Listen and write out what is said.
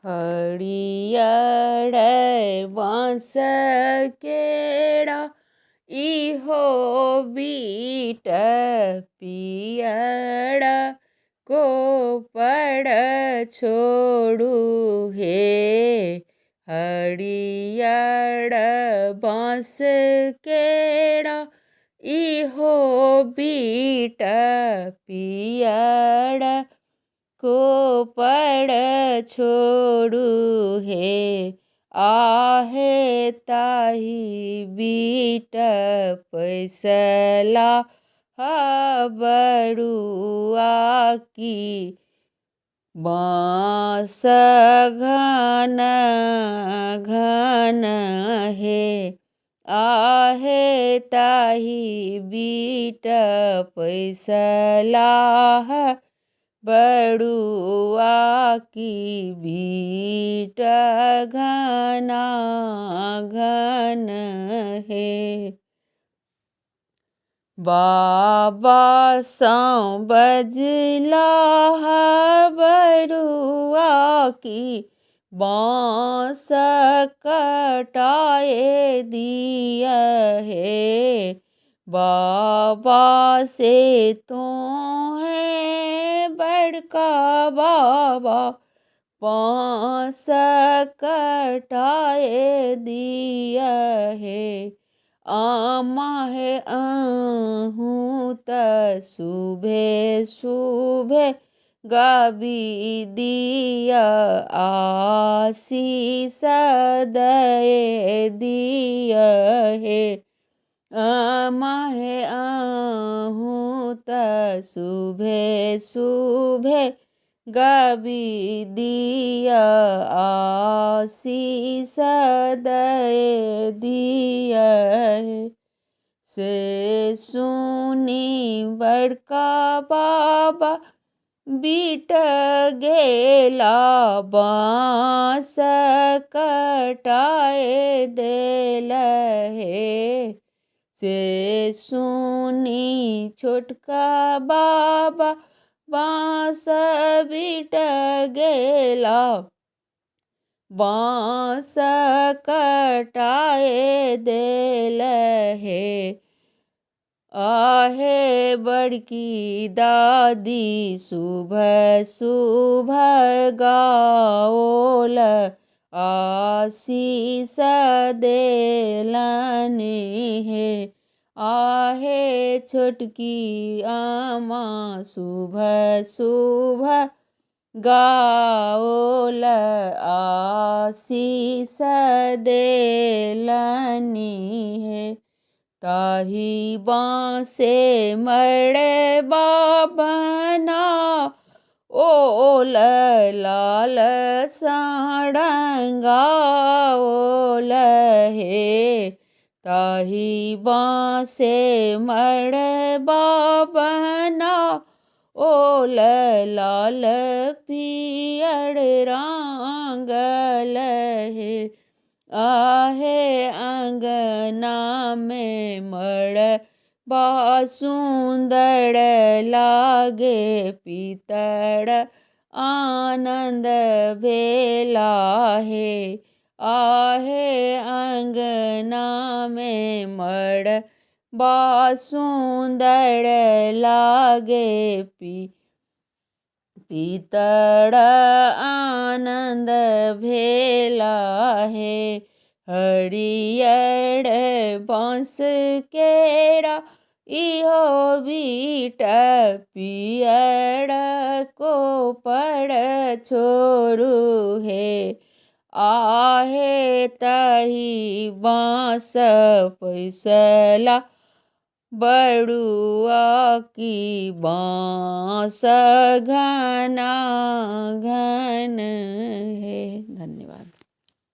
हरियर बाँस केरा इहो बीट पियर कोपड़ छोड़ू हे। हरियर बाँस केरा इहो बीट पियर कोपड़ छोड़ू हे। आहे ताही बीट पैसला बड़ुआ की बाँस घन घन हे। आहे ताही बीट पैसला बड़ुआ की बीट घना घन हे। बाबा सौ बजला बड़ुआ की बाँस कटाए दिया है। बाबा से तो है बड़का बाबा बाँस कटाए दिया है। आमा है आहूँ त सुबह सुबह गाबी दिया आशीष दए दिया है। आमा है आहूँ त सुबह सुबह गाबी दिया आशीष दए दिया है। से सुनी बड़का बाबा बीट गेला बाँस कटाए देल है। से सुनी छोटका बाबा बाँस बीट गेला बाँस कटाए देल है। आहे बड़की दादी सुबह सुबह गाओल आशीष देलनी है। आहे छोटकी आमा सुबह सुबह गाओल आशीष देलनी है। ताही बाँसे मरे बाबना ओल लाल साड़ंगा ओल हे। ताही बाँसे मरे बाबना ओल लाल पियर रांगल है। आहे अंगना में मड़ बा सुंदर लागे पीतड़ आनंद भेला है। आहे अंगना में मड़ बा सुंदर लागे पीतड़ आनंद भेला है। हरियर बाँस केरा इहो बीट पियर कोपड़ छोड़ू है। आहे ताही बाँस पैसला बड़ुआ की बाँस घना घन है। धन्यवाद।